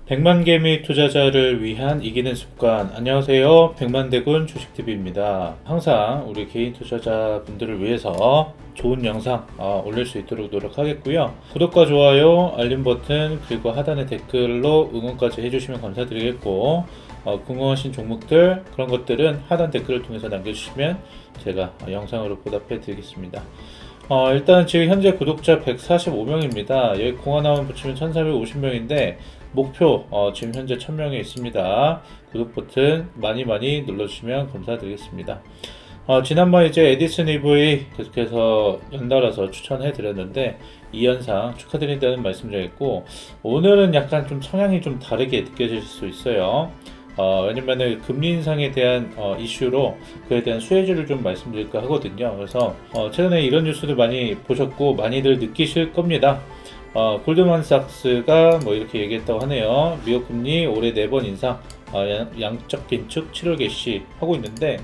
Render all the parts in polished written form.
백만개미 투자자를 위한 이기는 습관. 안녕하세요, 백만대군 주식TV입니다. 항상 우리 개인 투자자분들을 위해서 좋은 영상 올릴 수 있도록 노력하겠고요. 구독과 좋아요, 알림 버튼, 그리고 하단의 댓글로 응원까지 해주시면 감사드리겠고, 궁금하신 종목들, 그런 것들은 하단 댓글을 통해서 남겨주시면 제가 영상으로 보답해 드리겠습니다. 일단 지금 현재 구독자 145명입니다. 여기 공 하나만 붙이면 1450명인데 목표 지금 현재 1000명에 있습니다. 구독 버튼 많이 눌러주시면 감사드리겠습니다. 지난번 이제 에디슨 EV 계속해서 연달아서 추천해 드렸는데 2연상 축하드린다는 말씀 드렸고, 오늘은 약간 좀 성향이 좀 다르게 느껴질 수 있어요. 왜냐면은 금리 인상에 대한 이슈로 그에 대한 수혜주를 좀 말씀드릴까 하거든요. 그래서 최근에 이런 뉴스도 많이 보셨고 많이들 느끼실 겁니다. 골드만삭스가 뭐 이렇게 얘기했다고 하네요. 미국 금리 올해 4번 인상, 양적 긴축 7월 개시 하고 있는데,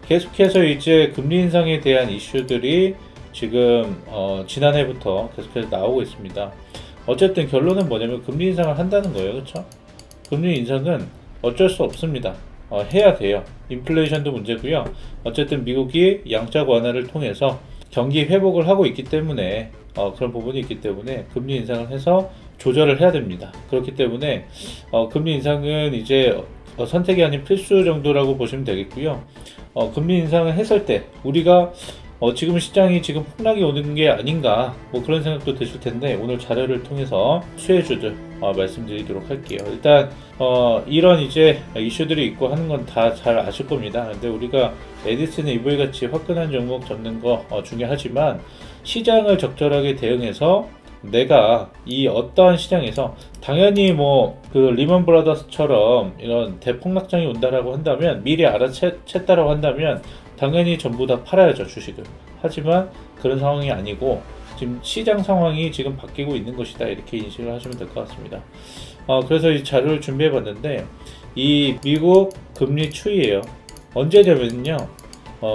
계속해서 이제 금리 인상에 대한 이슈들이 지금 지난해부터 계속해서 나오고 있습니다. 어쨌든 결론은 뭐냐면 금리 인상을 한다는 거예요. 그렇죠? 금리 인상은 어쩔 수 없습니다. 해야 돼요. 인플레이션도 문제고요. 어쨌든 미국이 양적 완화를 통해서 경기 회복을 하고 있기 때문에 그런 부분이 있기 때문에 금리 인상을 해서 조절을 해야 됩니다. 그렇기 때문에 금리 인상은 이제 선택이 아닌 필수 정도라고 보시면 되겠고요. 금리 인상을 했을 때 우리가 지금 시장이 지금 폭락이 오는 게 아닌가, 뭐 그런 생각도 드실 텐데, 오늘 자료를 통해서 수혜주들 말씀드리도록 할게요. 일단 이런 이제 이슈들이 있고 하는 건 다 잘 아실 겁니다. 근데 우리가 에디슨 EV 같이 화끈한 종목 잡는 거 중요하지만, 시장을 적절하게 대응해서 내가 이 어떠한 시장에서 당연히 뭐 그 리먼 브라더스처럼 이런 대폭락장이 온다라고 한다면, 미리 알아챘다라고 한다면 당연히 전부 다 팔아야죠, 주식을. 하지만 그런 상황이 아니고 지금 시장 상황이 지금 바뀌고 있는 것이다, 이렇게 인식을 하시면 될 것 같습니다. 그래서 이 자료를 준비해 봤는데, 이 미국 금리 추이예요. 언제냐면요,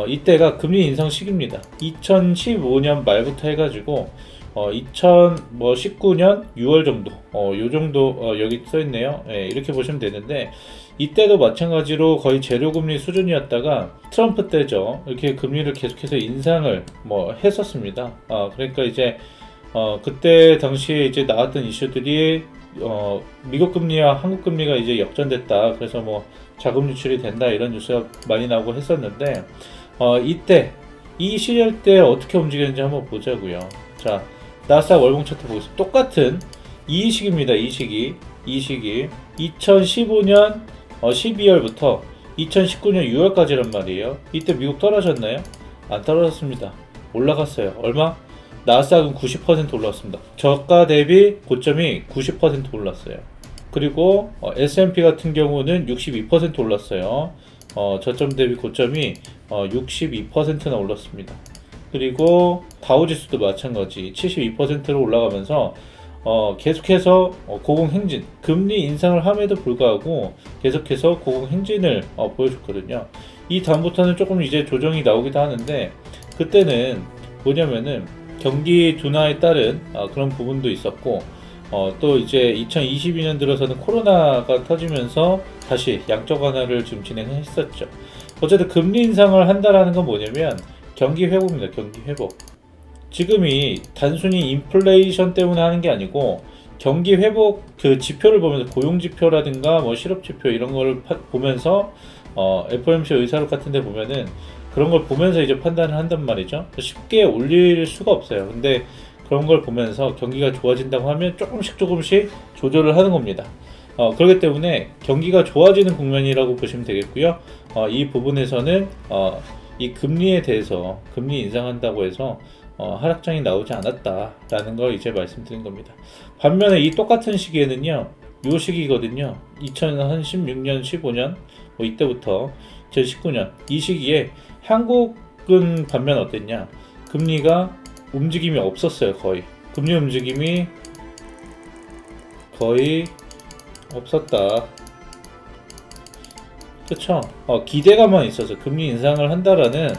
이때가 금리 인상 시기입니다. 2015년 말부터 해가지고 2019년 6월 정도, 요 정도 여기 써 있네요. 이렇게 보시면 되는데, 이때도 마찬가지로 거의 제로금리 수준이었다가 트럼프 때죠, 이렇게 금리를 계속해서 인상을 했었습니다. 그러니까 이제 그때 당시에 이제 나왔던 이슈들이 미국 금리와 한국 금리가 이제 역전됐다, 그래서 뭐 자금 유출이 된다, 이런 뉴스가 많이 나오고 했었는데, 이때 이 시절 때 어떻게 움직였는지 한번 보자고요. 자, 나스닥 월봉 차트 보겠습니다. 똑같은 이 시기입니다. 이 시기 2015년 12월부터 2019년 6월까지란 말이에요. 이때 미국 떨어졌나요? 안 떨어졌습니다. 올라갔어요. 얼마? 나스닥은 90% 올랐습니다. 저가 대비 고점이 90% 올랐어요. 그리고 S&P 같은 경우는 62% 올랐어요. 저점 대비 고점이 62%나 올랐습니다. 그리고 다우지수도 마찬가지 72%로 올라가면서 계속해서 고공행진, 금리 인상을 함에도 불구하고 계속해서 고공행진을 보여줬거든요. 이 다음부터는 조금 이제 조정이 나오기도 하는데, 그때는 뭐냐면은 경기 둔화에 따른 그런 부분도 있었고, 또 이제 2022년 들어서는 코로나가 터지면서 다시 양적 완화를 지금 진행했었죠. 어쨌든 금리 인상을 한다라는 건 뭐냐면 경기 회복입니다. 경기 회복. 지금이 단순히 인플레이션 때문에 하는 게 아니고, 경기 회복 그 지표를 보면서, 고용 지표라든가 뭐 실업 지표 이런 걸 보면서 FOMC 의사록 같은 데 보면은 그런 걸 보면서 이제 판단을 한단 말이죠. 쉽게 올릴 수가 없어요. 근데 그런 걸 보면서 경기가 좋아진다고 하면 조금씩 조절을 하는 겁니다. 그렇기 때문에 경기가 좋아지는 국면이라고 보시면 되겠고요. 이 부분에서는 이 금리에 대해서, 금리 인상한다고 해서 하락장이 나오지 않았다라는 걸 이제 말씀드린 겁니다. 반면에 이 똑같은 시기에는요, 요 시기거든요. 2016년, 15년, 뭐 이때부터 2019년 이 시기에 한국은 반면 어땠냐? 금리가 움직임이 없었어요. 거의 금리 움직임이 거의 없었다. 그쵸? 기대감만 있어서 금리 인상을 한다라는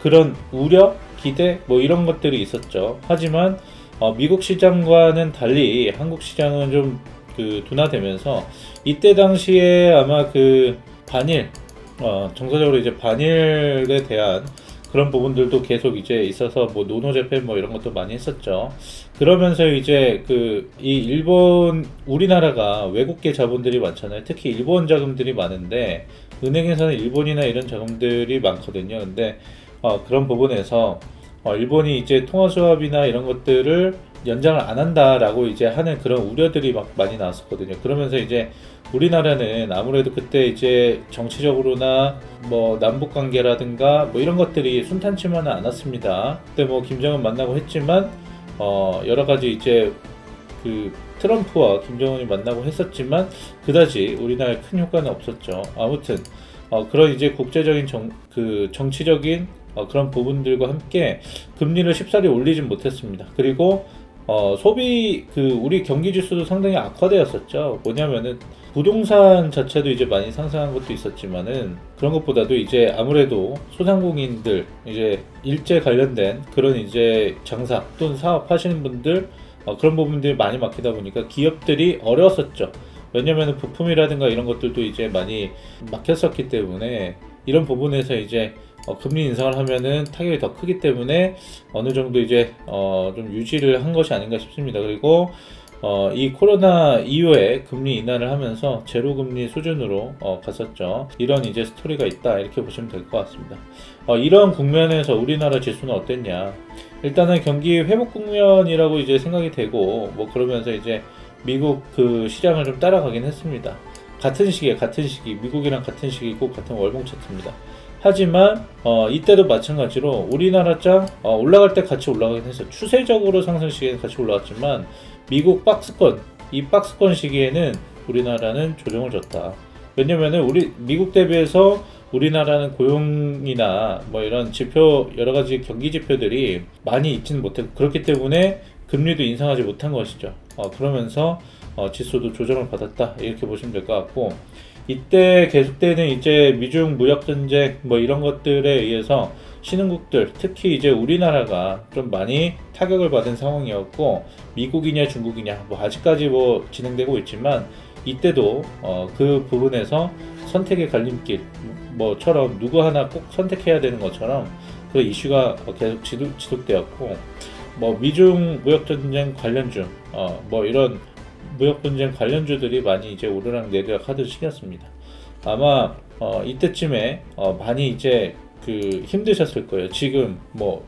그런 우려, 기대 뭐 이런 것들이 있었죠. 하지만 미국 시장과는 달리 한국 시장은 좀 그 둔화되면서 이때 당시에 아마 그 반일 정서적으로 이제 반일에 대한 그런 부분들도 계속 이제 있어서 뭐 노노 재팬 뭐 이런 것도 많이 했었죠. 그러면서 이제 그 이 일본 우리나라가 외국계 자본들이 많잖아요. 특히 일본 자금들이 많은데 은행에서는 일본이나 이런 자금들이 많거든요. 근데 그런 부분에서 일본이 이제 통화 수합이나 이런 것들을 연장을 안 한다라고 이제 하는 그런 우려들이 막 많이 나왔었거든요. 그러면서 이제 우리나라는 아무래도 그때 이제 정치적으로나 뭐 남북 관계라든가 뭐 이런 것들이 순탄치만은 않았습니다. 그때 뭐 김정은 만나고 했지만 여러 가지 이제 그 트럼프와 김정은이 만나고 했었지만 그다지 우리나라에 큰 효과는 없었죠. 아무튼 그런 이제 국제적인 정치적인 그런 부분들과 함께 금리를 쉽사리 올리진 못했습니다. 그리고 소비 우리 경기 지수도 상당히 악화되었었죠. 뭐냐면은 부동산 자체도 이제 많이 상승한 것도 있었지만은 그런 것보다도 이제 아무래도 소상공인들 이제 일제 관련된 그런 이제 장사 또는 사업 하시는 분들 그런 부분들이 많이 막히다 보니까 기업들이 어려웠었죠. 왜냐면은 부품이라든가 이런 것들도 이제 많이 막혔었기 때문에 이런 부분에서 이제 금리 인상을 하면은 타격이 더 크기 때문에 어느 정도 이제 좀 유지를 한 것이 아닌가 싶습니다. 그리고 이 코로나 이후에 금리 인하를 하면서 제로 금리 수준으로 갔었죠. 이런 이제 스토리가 있다 이렇게 보시면 될 것 같습니다. 이런 국면에서 우리나라 지수는 어땠냐? 일단은 경기 회복 국면이라고 이제 생각이 되고 뭐 그러면서 이제 미국 그 시장을 좀 따라가긴 했습니다. 같은 시기 미국이랑 같은 시기고 같은 월봉 차트입니다. 하지만 이때도 마찬가지로 우리나라 장 올라갈 때 같이 올라가긴 했어요. 추세적으로 상승 시기에는 같이 올라갔지만 미국 이 박스권 시기에는 우리나라는 조정을 줬다. 왜냐면은 미국 대비해서 우리나라는 고용이나 뭐 이런 지표 여러 가지 경기 지표들이 많이 있지는 못했고 그렇기 때문에 금리도 인상하지 못한 것이죠. 그러면서 지수도 조정을 받았다 이렇게 보시면 될 것 같고 이때 계속되는 이제 미중 무역 전쟁 뭐 이런 것들에 의해서 신흥국들 특히 이제 우리나라가 좀 많이 타격을 받은 상황이었고 미국이냐 중국이냐 뭐 아직까지 뭐 진행되고 있지만 이때도 그 부분에서 선택의 갈림길 뭐처럼 누구 하나 꼭 선택해야 되는 것처럼 그 이슈가 계속 지속되었고 뭐 미중 무역 전쟁 관련주 뭐 이런 무역분쟁 관련주들이 많이 이제 오르락 내리락 하던 시기였습니다. 아마 이때쯤에 많이 이제 힘드셨을 거예요. 지금 뭐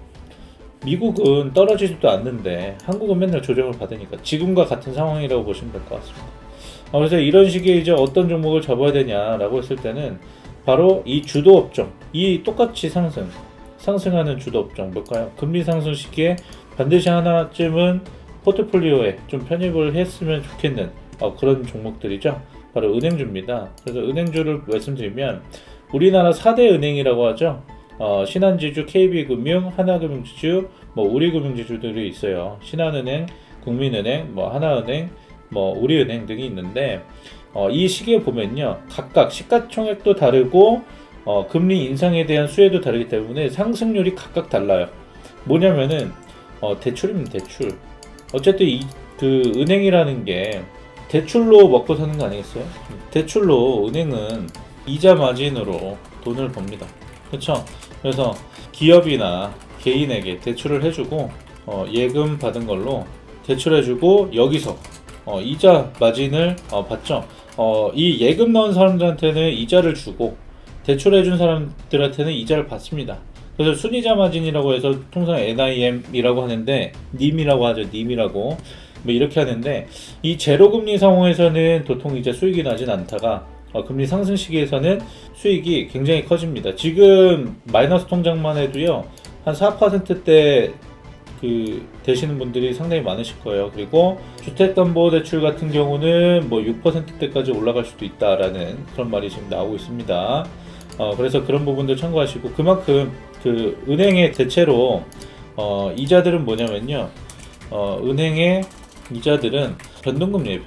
미국은 떨어지지도 않는데 한국은 맨날 조정을 받으니까 지금과 같은 상황이라고 보시면 될 것 같습니다. 그래서 이런 시기에 이제 어떤 종목을 잡아야 되냐라고 했을 때는 바로 이 주도 업종, 이 똑같이 상승하는 주도 업종 뭘까요? 금리 상승 시기에 반드시 하나쯤은 포트폴리오에 좀 편입을 했으면 좋겠는 그런 종목들이죠. 바로 은행주입니다. 그래서 은행주를 말씀드리면 우리나라 4대 은행이라고 하죠. 신한지주, KB금융, 하나금융지주, 뭐 우리금융지주들이 있어요. 신한은행, 국민은행, 뭐 하나은행, 뭐 우리은행 등이 있는데 이 시기에 보면요. 각각 시가총액도 다르고 금리 인상에 대한 수혜도 다르기 때문에 상승률이 각각 달라요. 뭐냐면은 대출입니다. 대출. 어쨌든 은행이라는 게 대출로 먹고 사는 거 아니겠어요? 대출로 은행은 이자 마진으로 돈을 법니다. 그렇죠? 그래서 기업이나 개인에게 대출을 해주고 예금 받은 걸로 대출해주고 여기서 이자 마진을 받죠. 이 예금 넣은 사람들한테는 이자를 주고 대출해준 사람들한테는 이자를 받습니다. 그래서 순이자 마진이라고 해서 통상 NIM이라고 하는데 님이라고 하죠. 님이라고 뭐 이렇게 하는데 이 제로금리 상황에서는 도통 이제 수익이 나진 않다가 금리 상승 시기에서는 수익이 굉장히 커집니다. 지금 마이너스 통장만 해도요 한 4%대 되시는 분들이 상당히 많으실 거예요. 그리고 주택담보대출 같은 경우는 뭐 6%대까지 올라갈 수도 있다라는 그런 말이 지금 나오고 있습니다. 그래서 그런 부분들 참고하시고 그만큼 은행의 대체로 이자들은 뭐냐면요 은행의 이자들은 변동금리예요.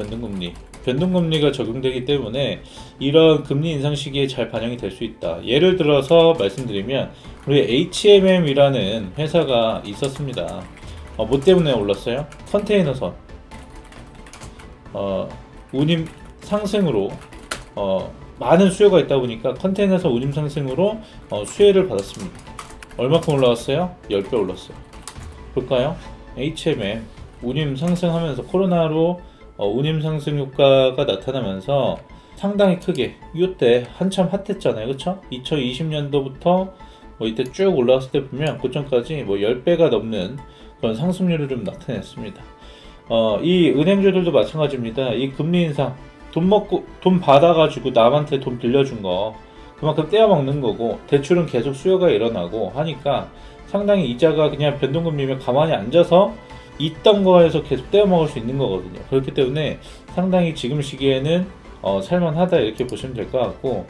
변동금리가 적용되기 때문에 이런 금리 인상 시기에 잘 반영이 될 수 있다. 예를 들어서 말씀드리면 우리 HMM이라는 회사가 있었습니다. 뭐 때문에 올랐어요? 컨테이너선 운임 상승으로 많은 수요가 있다 보니까 컨테이너에서 운임 상승으로 수혜를 받았습니다. 얼마큼 올라왔어요? 10배 올랐어요. 볼까요? HMM 운임 상승하면서 코로나로 운임 상승 효과가 나타나면서 상당히 크게 이때 한참 핫했잖아요. 그쵸? 2020년도부터 뭐 이때 쭉 올라왔을 때 보면 고점까지 뭐 10배가 넘는 그런 상승률을 좀 나타냈습니다. 이 은행주들도 마찬가지입니다. 이 금리 인상 돈 받아가지고 남한테 돈 빌려준 거 그만큼 떼어먹는 거고, 대출은 계속 수요가 일어나고 하니까 상당히 이자가 그냥 변동금리면 가만히 앉아서 있던 거에서 계속 떼어먹을 수 있는 거거든요. 그렇기 때문에 상당히 지금 시기에는 살만하다 이렇게 보시면 될 것 같고,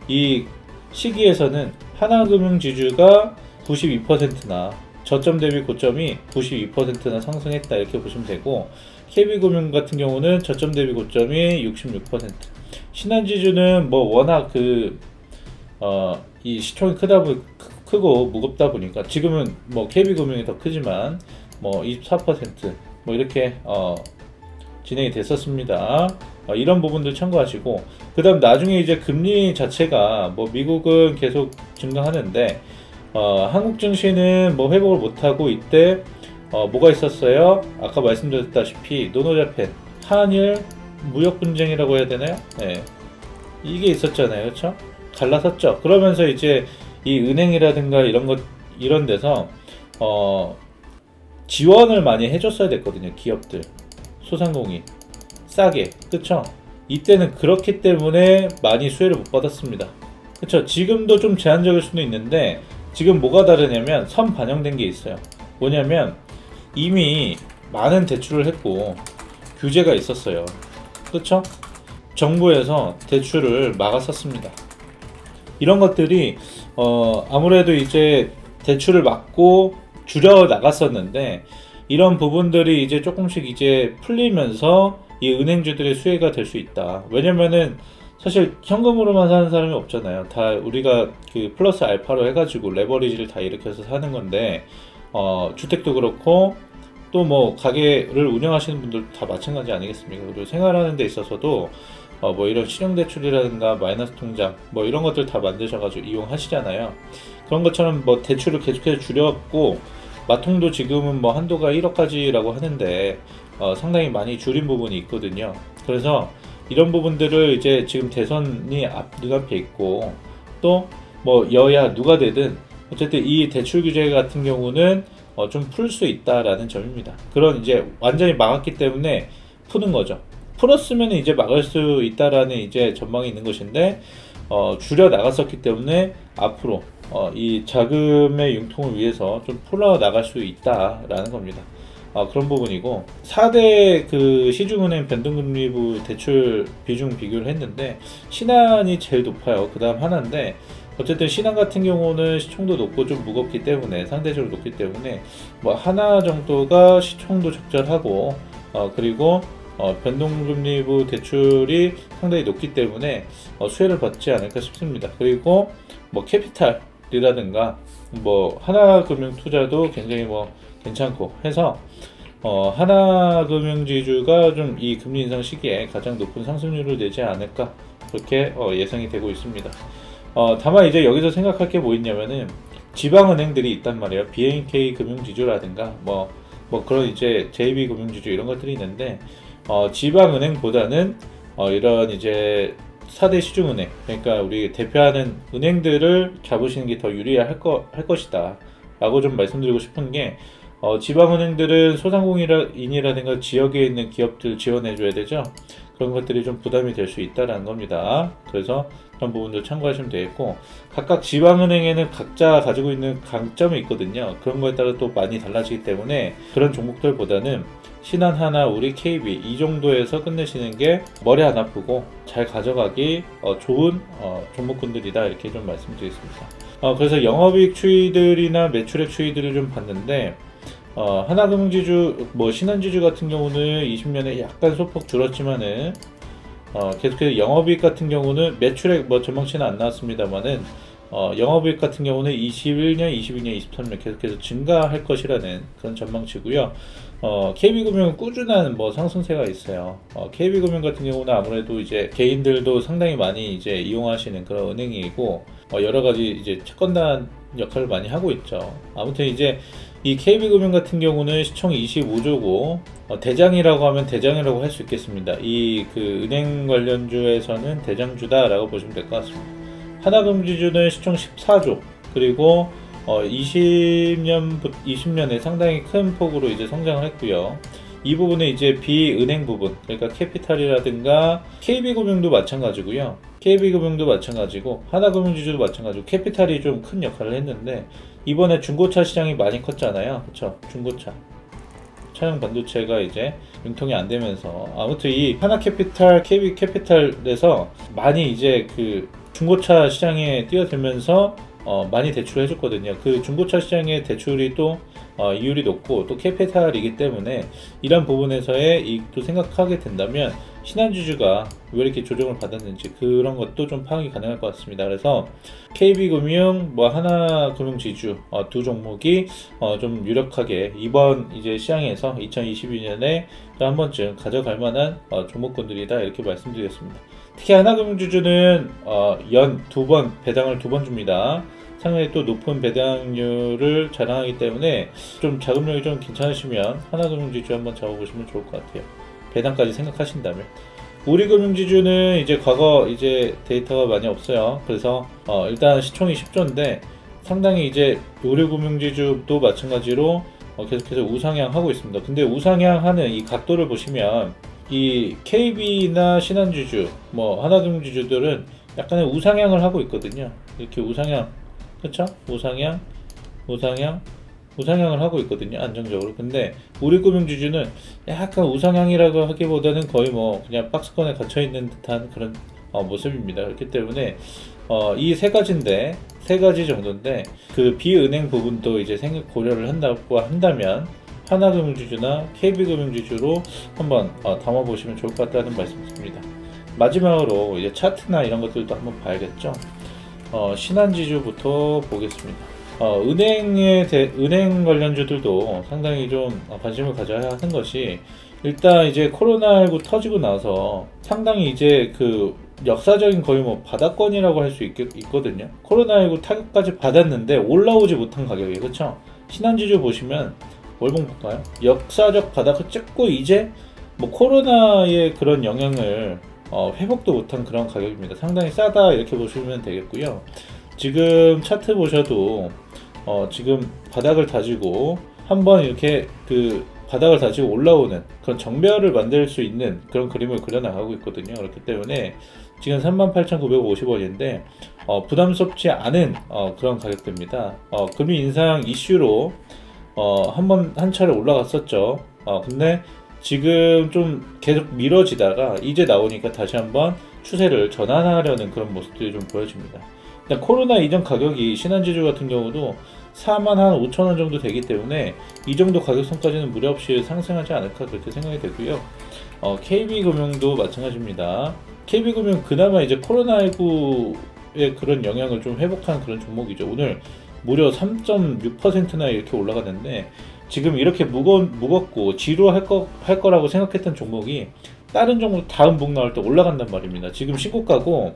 이 시기에서는 하나금융지주가 92%나 저점 대비 고점이 92%나 상승했다 이렇게 보시면 되고, KB금융 같은 경우는 저점 대비 고점이 66%. 신한지주는 뭐 워낙 이 시총이 크고 무겁다 보니까 지금은 뭐 KB금융이 더 크지만 뭐 24% 뭐 이렇게 진행이 됐었습니다. 이런 부분들 참고하시고, 그 다음 나중에 이제 금리 자체가 뭐 미국은 계속 증가하는데 한국 증시는 뭐 회복을 못하고, 이때 뭐가 있었어요? 아까 말씀드렸다시피 노노자펜 한일 무역 분쟁이라고 해야 되나요? 네. 이게 있었잖아요. 그렇죠? 갈라섰죠. 그러면서 이제 이 은행이라든가 이런 데서 지원을 많이 해줬어야 됐거든요. 기업들, 소상공인 싸게. 그쵸? 이때는 그렇기 때문에 많이 수혜를 못 받았습니다. 그쵸? 지금도 좀 제한적일 수는 있는데, 지금 뭐가 다르냐면 선 반영된 게 있어요. 뭐냐면 이미 많은 대출을 했고 규제가 있었어요. 그쵸? 정부에서 대출을 막았었습니다. 이런 것들이 아무래도 이제 대출을 막고 줄여 나갔었는데, 이런 부분들이 이제 조금씩 이제 풀리면서 이 은행주들의 수혜가 될 수 있다. 왜냐면은 사실 현금으로만 사는 사람이 없잖아요. 다 우리가 그 플러스 알파로 해가지고 레버리지를 다 일으켜서 사는 건데, 주택도 그렇고 또 뭐 가게를 운영하시는 분들도 다 마찬가지 아니겠습니까? 그리고 생활하는 데 있어서도 뭐 이런 신용대출이라든가 마이너스 통장 뭐 이런 것들 다 만드셔가지고 이용하시잖아요. 그런 것처럼 뭐 대출을 계속해서 줄였고, 마통도 지금은 뭐 한도가 1억까지라고 하는데 상당히 많이 줄인 부분이 있거든요. 그래서 이런 부분들을 이제 지금 대선이 눈앞에 있고, 또 뭐 여야 누가 되든 어쨌든 이 대출 규제 같은 경우는 좀 풀 수 있다라는 점입니다. 그런 이제 완전히 막았기 때문에 푸는 거죠. 풀었으면 이제 막을 수 있다라는 이제 전망이 있는 것인데, 줄여 나갔었기 때문에 앞으로 이 자금의 융통을 위해서 좀 풀어 나갈 수 있다라는 겁니다. 그런 부분이고, 4대 그 시중은행 변동금리부 대출 비중 비교를 했는데 신한이 제일 높아요. 그 다음 하나인데, 어쨌든 신한 같은 경우는 시총도 높고 좀 무겁기 때문에, 상대적으로 높기 때문에 뭐 하나 정도가 시총도 적절하고 그리고 변동금리부 대출이 상당히 높기 때문에 수혜를 받지 않을까 싶습니다. 그리고 뭐 캐피탈이라든가 뭐 하나금융투자도 굉장히 뭐 괜찮고 해서 하나금융지주가 좀 이 금리 인상 시기에 가장 높은 상승률을 내지 않을까, 그렇게 예상이 되고 있습니다. 다만 이제 여기서 생각할 게 뭐 있냐면은 지방은행들이 있단 말이에요. BNK 금융지주라든가 뭐 그런 이제 JB 금융지주 이런 것들이 있는데, 지방은행보다는 이런 이제 4대 시중은행, 그러니까 우리 대표하는 은행들을 잡으시는 게 더 유리할 것이다 라고 좀 말씀드리고 싶은 게, 지방은행들은 소상공인이라든가 지역에 있는 기업들 지원해 줘야 되죠. 그런 것들이 좀 부담이 될 수 있다라는 겁니다. 그래서 그런 부분들 참고하시면 되겠고, 각각 지방은행에는 각자 가지고 있는 강점이 있거든요. 그런 거에 따라 또 많이 달라지기 때문에 그런 종목들보다는 신한, 하나, 우리, KB 이 정도에서 끝내시는 게 머리 안 아프고 잘 가져가기 좋은 종목군들이다, 이렇게 좀 말씀드리겠습니다. 그래서 영업이익 추이들이나 매출액 추이들을 좀 봤는데, 하나금융지주, 뭐 신한지주 같은 경우는 20년에 약간 소폭 줄었지만은 계속해서 영업이익 같은 경우는 매출액 뭐 전망치는 안 나왔습니다만은 영업이익 같은 경우는 21년, 22년, 23년 계속해서 증가할 것이라는 그런 전망치고요. KB금융은 꾸준한 뭐 상승세가 있어요. KB금융 같은 경우는 아무래도 이제 개인들도 상당히 많이 이제 이용하시는 그런 은행이고, 여러 가지 이제 채권단 역할을 많이 하고 있죠. 아무튼 이제 이 KB금융 같은 경우는 시총 25조고, 대장이라고 하면 대장이라고 할 수 있겠습니다. 이 그 은행 관련주에서는 대장주다라고 보시면 될 것 같습니다. 하나금융지주는 시총 14조, 그리고 20년에 상당히 큰 폭으로 이제 성장을 했고요. 이 부분은 이제 비은행 부분, 그러니까 캐피탈이라든가 KB금융도 마찬가지고요. KB금융도 마찬가지고 하나금융지주도 마찬가지고 캐피탈이 좀 큰 역할을 했는데, 이번에 중고차 시장이 많이 컸잖아요. 그쵸? 중고차. 차량 반도체가 이제 융통이 안 되면서, 아무튼 이 하나캐피탈, KB캐피탈에서 많이 이제 그 중고차 시장에 뛰어들면서 많이 대출을 해줬거든요. 그 중고차 시장의 대출이 또 이율이 높고 또 캐피탈이기 때문에 이런 부분에서의 이익도 생각하게 된다면 신한지주가 왜 이렇게 조정을 받았는지 그런 것도 좀 파악이 가능할 것 같습니다. 그래서 KB금융, 뭐 하나금융지주 두 종목이 좀 유력하게 이번 이제 시장에서 2022년에 한 번쯤 가져갈 만한 종목군들이다, 이렇게 말씀드리겠습니다. 특히 하나금융지주는 연 2번 배당을 2번 줍니다. 상당히 또 높은 배당률을 자랑하기 때문에 좀 자금력이 좀 괜찮으시면 하나금융지주 한번 잡아보시면 좋을 것 같아요. 배당까지 생각하신다면. 우리금융지주는 이제 과거 이제 데이터가 많이 없어요. 그래서 일단 시총이 10조인데 상당히 이제 우리금융지주도 마찬가지로 계속해서 우상향 하고 있습니다. 근데 우상향 하는 이 각도를 보시면 이 KB나 신한지주, 뭐 하나금융지주들은 약간의 우상향을 하고 있거든요. 이렇게 우상향, 그쵸? 우상향을 하고 있거든요. 안정적으로. 근데 우리금융지주는 약간 우상향이라고 하기보다는 거의 뭐 그냥 박스권에 갇혀있는 듯한 그런 모습입니다. 그렇기 때문에 이 세 가지인데, 세 가지 정도인데 그 비은행 부분도 이제 고려를 한다고 한다면 하나금융지주나 KB금융지주로 한번 담아보시면 좋을 것 같다는 말씀드립니다. 마지막으로 이제 차트나 이런 것들도 한번 봐야겠죠. 신한지주부터 보겠습니다. 은행 관련주들도 상당히 좀 관심을 가져야 하는 것이, 일단 이제 코로나19 터지고 나서 상당히 이제 그 역사적인 거의 뭐 바닥권이라고 할 수 있거든요. 코로나19 타격까지 받았는데 올라오지 못한 가격이, 그렇죠? 신한지주 보시면 월봉 볼까요? 역사적 바닥을 찍고 이제 뭐 코로나의 그런 영향을 회복도 못한 그런 가격입니다. 상당히 싸다, 이렇게 보시면 되겠고요. 지금 차트 보셔도 지금 바닥을 다지고 한번 이렇게 그 바닥을 다지고 올라오는 그런 정배열을 만들 수 있는 그런 그림을 그려나가고 있거든요. 그렇기 때문에 지금 38,950원인데 부담스럽지 않은 그런 가격대입니다. 금리 인상 이슈로 한 차례 올라갔었죠. 근데 지금 좀 계속 미뤄지다가 이제 나오니까 다시 한번 추세를 전환하려는 그런 모습들이 좀 보여집니다. 일단 코로나 이전 가격이 신한지주 같은 경우도 45,000원 정도 되기 때문에 이 정도 가격선까지는 무리 없이 상승하지 않을까, 그렇게 생각이 되고요. KB금융도 마찬가지입니다. KB금융 그나마 이제 코로나19의 그런 영향을 좀 회복한 그런 종목이죠. 오늘 무려 3.6%나 이렇게 올라갔는데, 지금 이렇게 무겁고 지루할 거라고 생각했던 종목이 다른 종목 다음 복 나올 때 올라간단 말입니다. 지금 신고가고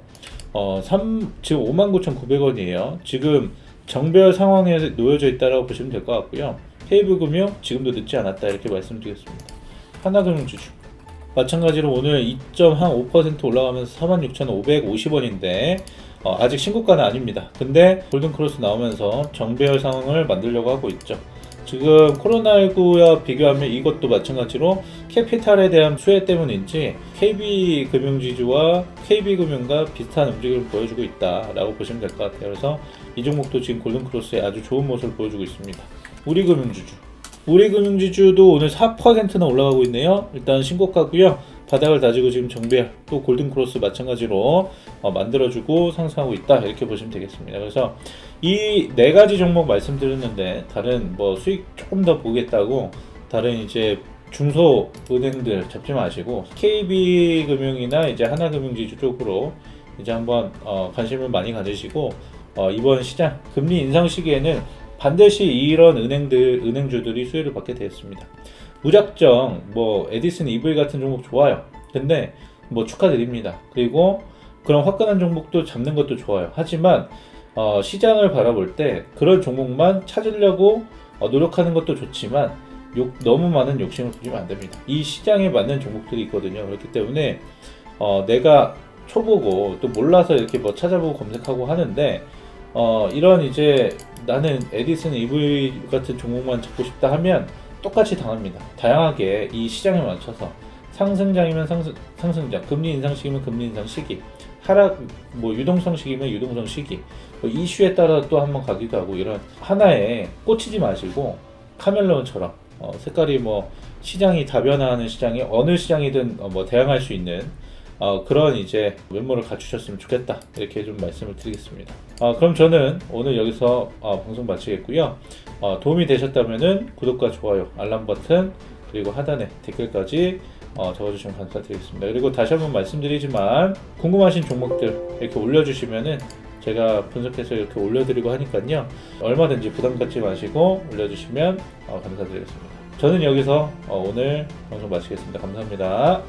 지금 59,900원이에요. 지금 정배열 상황에 놓여져 있다라고 보시면 될 것 같고요. KB금융 지금도 늦지 않았다, 이렇게 말씀드리겠습니다. 하나금융지주 마찬가지로 오늘 2.5% 올라가면서 46,550원인데 아직 신고가는 아닙니다. 근데 골든크로스 나오면서 정배열 상황을 만들려고 하고 있죠. 지금 코로나19와 비교하면 이것도 마찬가지로 캐피탈에 대한 수혜 때문인지 KB금융지주와 KB금융과 비슷한 움직임을 보여주고 있다라고 보시면 될 것 같아요. 그래서 이 종목도 지금 골든크로스에 아주 좋은 모습을 보여주고 있습니다. 우리금융지주도 오늘 4%나 올라가고 있네요. 일단 신고가고요. 바닥을 다지고 지금 정배열, 또 골든크로스 마찬가지로 만들어주고 상승하고 있다, 이렇게 보시면 되겠습니다. 그래서 이 네 가지 종목 말씀드렸는데, 다른 뭐 수익 조금 더 보겠다고 다른 이제 중소은행들 잡지 마시고 KB금융이나 이제 하나금융지주 쪽으로 이제 한번 관심을 많이 가지시고 이번 시장 금리 인상 시기에는 반드시 이런 은행주들이 수혜를 받게 되었습니다. 무작정 뭐 에디슨 EV 같은 종목 좋아요. 근데 뭐 축하드립니다. 그리고 그런 화끈한 종목도 잡는 것도 좋아요. 하지만 시장을 바라볼 때 그런 종목만 찾으려고 노력하는 것도 좋지만 너무 많은 욕심을 부리면 안 됩니다. 이 시장에 맞는 종목들이 있거든요. 그렇기 때문에 내가 초보고 또 몰라서 이렇게 뭐 찾아보고 검색하고 하는데 이런 이제 나는 에디슨 EV 같은 종목만 잡고 싶다 하면 똑같이 당합니다. 다양하게 이 시장에 맞춰서 상승장이면 상승장, 금리 인상 시기면 금리 인상 시기, 하락 뭐 유동성 시기면 유동성 시기, 뭐 이슈에 따라 또 한번 가기도 하고, 이런 하나에 꽂히지 마시고 카멜레온처럼 색깔이 뭐 시장이 다변화하는 시장에 어느 시장이든 뭐 대항할 수 있는 그런 이제 면모를 갖추셨으면 좋겠다, 이렇게 좀 말씀을 드리겠습니다. 그럼 저는 오늘 여기서 방송 마치겠고요. 도움이 되셨다면은 구독과 좋아요, 알람 버튼, 그리고 하단에 댓글까지 적어주시면 감사드리겠습니다. 그리고 다시 한번 말씀드리지만 궁금하신 종목들 이렇게 올려주시면은 제가 분석해서 이렇게 올려드리고 하니까요, 얼마든지 부담 갖지 마시고 올려주시면 감사드리겠습니다. 저는 여기서 오늘 방송 마치겠습니다. 감사합니다.